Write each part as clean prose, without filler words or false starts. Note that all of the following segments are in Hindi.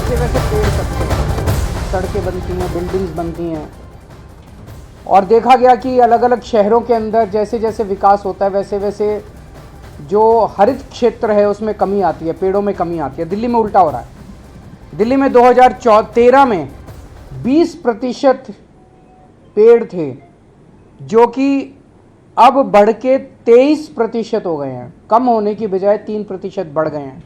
वैसे वैसे पेड़ कटते हैं, सड़कें बनती हैं, बिल्डिंग्स बनती हैं। और देखा गया कि अलग अलग शहरों के अंदर जैसे जैसे विकास होता है वैसे वैसे जो हरित क्षेत्र है उसमें कमी आती है, पेड़ों में कमी आती है। दिल्ली में उल्टा हो रहा है। दिल्ली में 2013 में 20% पेड़ थे जो कि अब बढ़ के 23% हो गए हैं। कम होने की बजाय 3% बढ़ गए हैं।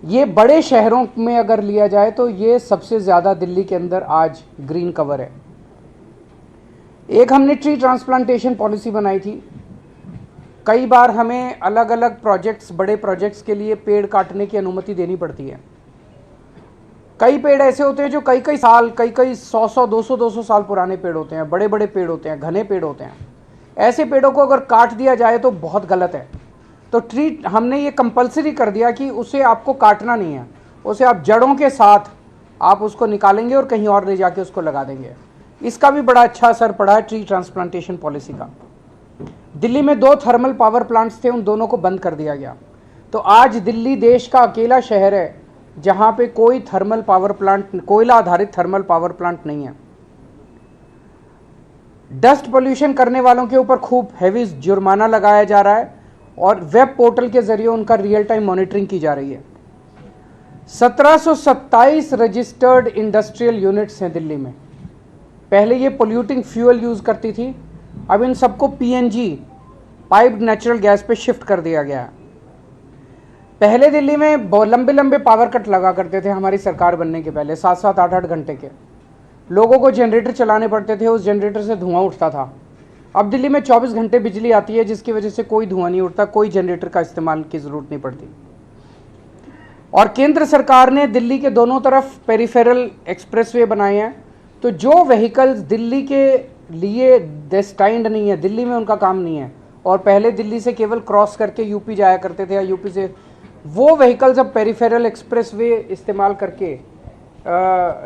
ये बड़े शहरों में अगर लिया जाए तो ये सबसे ज़्यादा दिल्ली के अंदर आज ग्रीन कवर है। एक हमने ट्री ट्रांसप्लांटेशन पॉलिसी बनाई थी। कई बार हमें अलग अलग प्रोजेक्ट्स, बड़े प्रोजेक्ट्स के लिए पेड़ काटने की अनुमति देनी पड़ती है। कई पेड़ ऐसे होते हैं जो कई कई साल, कई 100 200 साल पुराने पेड़ होते हैं, बड़े बड़े पेड़ होते हैं, घने पेड़ होते हैं। ऐसे पेड़ों को अगर काट दिया जाए तो बहुत गलत है। तो ट्री हमने ये कंपलसरी कर दिया कि उसे आपको काटना नहीं है, उसे आप जड़ों के साथ आप उसको निकालेंगे और कहीं और ले जाके उसको लगा देंगे। इसका भी बड़ा अच्छा असर पड़ा है ट्री ट्रांसप्लांटेशन पॉलिसी का। दिल्ली में 2 थर्मल पावर प्लांट्स थे, उन दोनों को बंद कर दिया गया। तो आज दिल्ली देश का अकेला शहर है जहां पे कोई थर्मल पावर प्लांट, कोयला आधारित थर्मल पावर प्लांट नहीं है। डस्ट पोल्यूशन करने वालों के ऊपर खूब हैवी जुर्माना लगाया जा रहा है और वेब पोर्टल के जरिए उनका रियल टाइम मॉनिटरिंग की जा रही है। 1727 रजिस्टर्ड इंडस्ट्रियल यूनिट्स हैं दिल्ली में। पहले ये पोल्यूटिंग फ्यूल यूज करती थी, अब इन सबको पीएनजी, पाइप्ड नेचुरल गैस पे शिफ्ट कर दिया गया है। पहले दिल्ली में लंबे लंबे पावर कट लगा करते थे हमारी सरकार बनने के पहले, 7-7 8-8 घंटे के। लोगों को जनरेटर चलाने पड़ते थे, उस जनरेटर से धुआं उठता था। अब दिल्ली में 24 घंटे बिजली आती है जिसकी वजह से कोई धुआं नहीं उठता, कोई जनरेटर का इस्तेमाल की ज़रूरत नहीं पड़ती। और केंद्र सरकार ने दिल्ली के दोनों तरफ पेरिफेरल एक्सप्रेसवे बनाए हैं। तो जो व्हीकल्स दिल्ली के लिए डेस्टाइंड नहीं है, दिल्ली में उनका काम नहीं है, और पहले दिल्ली से केवल क्रॉस करके यूपी जाया करते थे या यूपी से, वो व्हीकल्स अब पेरिफेरल एक्सप्रेसवे इस्तेमाल करके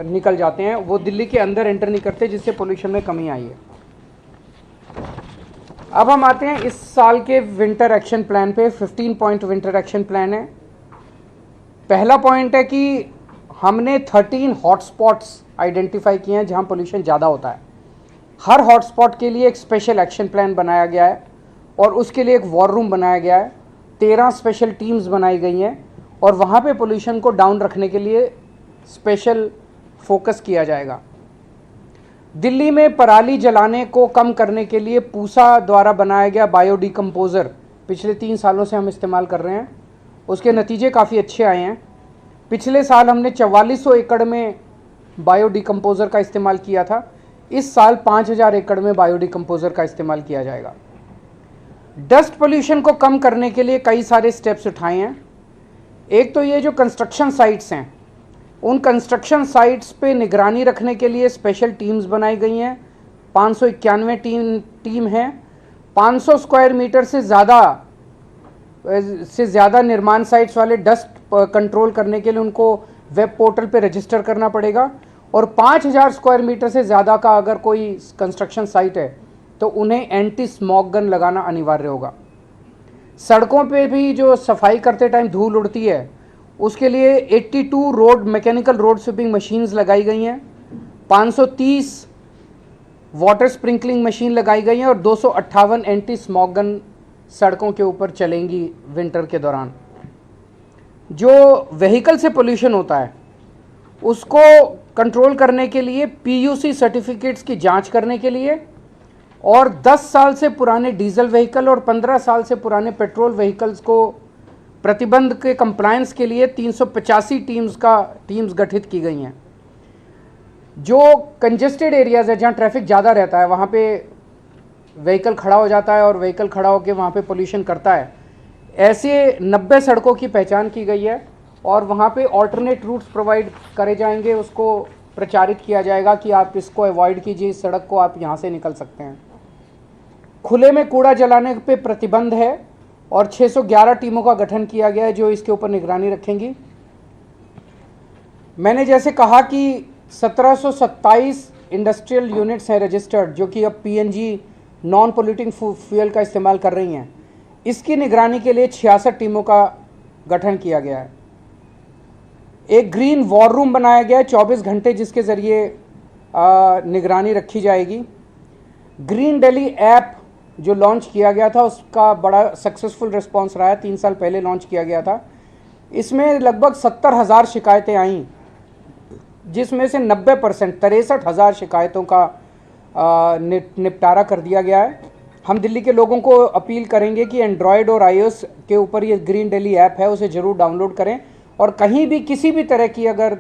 निकल जाते हैं। वो दिल्ली के अंदर एंटर नहीं करते, जिससे पोल्यूशन में कमी आई है। अब हम आते हैं इस साल के विंटर एक्शन प्लान पे। 15 पॉइंट विंटर एक्शन प्लान है। पहला पॉइंट है कि हमने 13 हॉटस्पॉट्स आइडेंटिफाई किए हैं जहां पोल्यूशन ज़्यादा होता है। हर हॉटस्पॉट के लिए एक स्पेशल एक्शन प्लान बनाया गया है और उसके लिए एक वॉर रूम बनाया गया है। 13 स्पेशल टीम्स बनाई गई हैं और वहाँ पे पोल्यूशन को डाउन रखने के लिए स्पेशल फोकस किया जाएगा। दिल्ली में पराली जलाने को कम करने के लिए पूसा द्वारा बनाया गया बायोडिकम्पोज़र पिछले 3 सालों से हम इस्तेमाल कर रहे हैं। उसके नतीजे काफ़ी अच्छे आए हैं। पिछले साल हमने 4400 एकड़ में बायोडिकम्पोज़र का इस्तेमाल किया था। इस साल 5000 एकड़ में बायोडिकम्पोज़र का इस्तेमाल किया जाएगा। डस्ट पोल्यूशन को कम करने के लिए कई सारे स्टेप्स उठाए हैं। एक तो ये जो कंस्ट्रक्शन साइट्स हैं, उन कंस्ट्रक्शन साइट्स पे निगरानी रखने के लिए स्पेशल टीम्स बनाई गई हैं। 591 टीम हैं। 500 स्क्वायर मीटर से ज़्यादा निर्माण साइट्स वाले डस्ट कंट्रोल करने के लिए उनको वेब पोर्टल पे रजिस्टर करना पड़ेगा। और 5000 स्क्वायर मीटर से ज़्यादा का अगर कोई कंस्ट्रक्शन साइट है तो उन्हें एंटी स्मॉग गन लगाना अनिवार्य होगा। सड़कों पे भी जो सफाई करते टाइम धूल उड़ती है उसके लिए 82 road mechanical road sweeping machines लगाई गई हैं। 530 वाटर स्प्रिंकलिंग मशीन लगाई गई हैं और 258 एंटी स्मॉग गन सड़कों के ऊपर चलेंगी विंटर के दौरान। जो व्हीकल से पोल्यूशन होता है उसको कंट्रोल करने के लिए पीयूसी सर्टिफिकेट्स की जांच करने के लिए और 10 साल से पुराने डीजल व्हीकल और 15 साल से पुराने पेट्रोल व्हीकल्स को प्रतिबंध के कंप्लायंस के लिए 385 टीम्स गठित की गई हैं। जो कंजेस्टेड एरियाज़ है जहाँ ट्रैफिक ज़्यादा रहता है, वहाँ पे व्हीकल खड़ा हो जाता है और व्हीकल खड़ा होकर वहाँ पे पोल्यूशन करता है, ऐसे 90 सड़कों की पहचान की गई है और वहाँ पे ऑल्टरनेट रूट्स प्रोवाइड करे जाएंगे। उसको प्रचारित किया जाएगा कि आप इसको अवॉइड कीजिए, इस सड़क को आप यहाँ से निकल सकते हैं। खुले में कूड़ा जलाने पे प्रतिबंध है और 611 टीमों का गठन किया गया है जो इसके ऊपर निगरानी रखेंगी। मैंने जैसे कहा कि 1727 इंडस्ट्रियल यूनिट्स हैं रजिस्टर्ड जो कि अब पीएनजी नॉन पोल्यूटिंग फ्यूल का इस्तेमाल कर रही हैं। इसकी निगरानी के लिए 66 टीमों का गठन किया गया है। एक ग्रीन वॉर रूम बनाया गया है 24 घंटे, जिसके ज़रिए निगरानी रखी जाएगी। ग्रीन दिल्ली ऐप जो लॉन्च किया गया था उसका बड़ा सक्सेसफुल रिस्पांस रहा है। 3 साल पहले लॉन्च किया गया था। इसमें लगभग 70,000 शिकायतें आईं, जिसमें से 90% 63,000 शिकायतों का निपटारा कर दिया गया है। हम दिल्ली के लोगों को अपील करेंगे कि एंड्रॉयड और iOS के ऊपर ये ग्रीन दिल्ली ऐप है, उसे ज़रूर डाउनलोड करें, और कहीं भी किसी भी तरह की अगर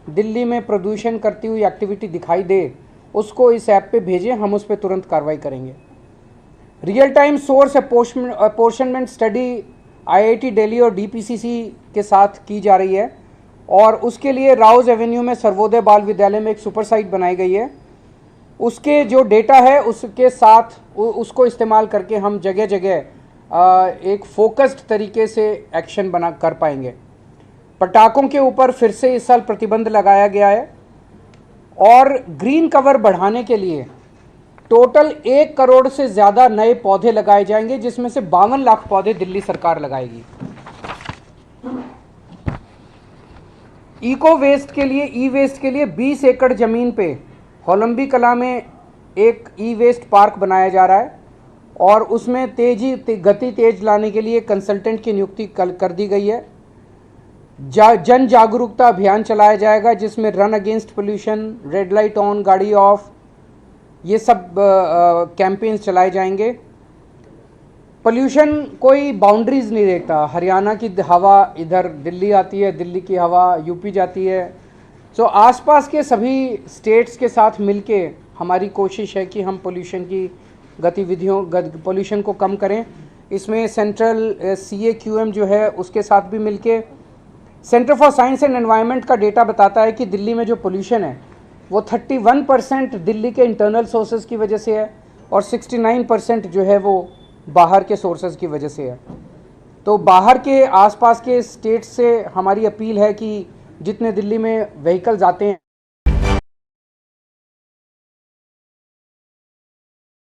दिल्ली में प्रदूषण करती हुई एक्टिविटी दिखाई दे उसको इस ऐप पे भेजें, हम उस पर तुरंत कार्रवाई करेंगे। Real time source apportionment study IIT Delhi और DPCC के साथ की जा रही है, और उसके लिए राउज एवेन्यू में सर्वोदय बाल विद्यालय में एक सुपर साइट बनाई गई है। उसके जो डेटा है उसके साथ उसको इस्तेमाल करके हम जगह जगह एक फोकस्ड तरीके से एक्शन बना कर पाएंगे। पटाखों के ऊपर फिर से इस साल प्रतिबंध लगाया गया है, और ग्रीन कवर बढ़ाने के लिए टोटल 1 करोड़ से ज़्यादा नए पौधे लगाए जाएंगे, जिसमें से 52 लाख पौधे दिल्ली सरकार लगाएगी। इको वेस्ट के लिए, ई वेस्ट के लिए 20 एकड़ ज़मीन पे होलंबी कला में एक ई वेस्ट पार्क बनाया जा रहा है, और उसमें गति तेज लाने के लिए कंसल्टेंट की नियुक्ति कर दी गई है। जन जागरूकता अभियान चलाया जाएगा, जिसमें run against pollution, red light on, गाड़ी ऑफ, ये सब कैंपेन्स चलाए जाएंगे। पोल्यूशन कोई बाउंड्रीज नहीं देखता। हरियाणा की हवा इधर दिल्ली आती है, दिल्ली की हवा यूपी जाती है। सो आसपास के सभी स्टेट्स के साथ मिलके हमारी कोशिश है कि हम पोल्यूशन की पोल्यूशन को कम करें। इसमें सेंट्रल CAQM जो है उसके साथ भी मिलके, centre for science and environment का डेटा बताता है कि दिल्ली में जो पोल्यूशन है वो 31% दिल्ली के इंटरनल सोर्सेज की वजह से है, और 69% जो है वो बाहर के सोर्सेज की वजह से है। तो बाहर के आसपास के स्टेट से हमारी अपील है कि जितने दिल्ली में व्हीकल्स आते हैं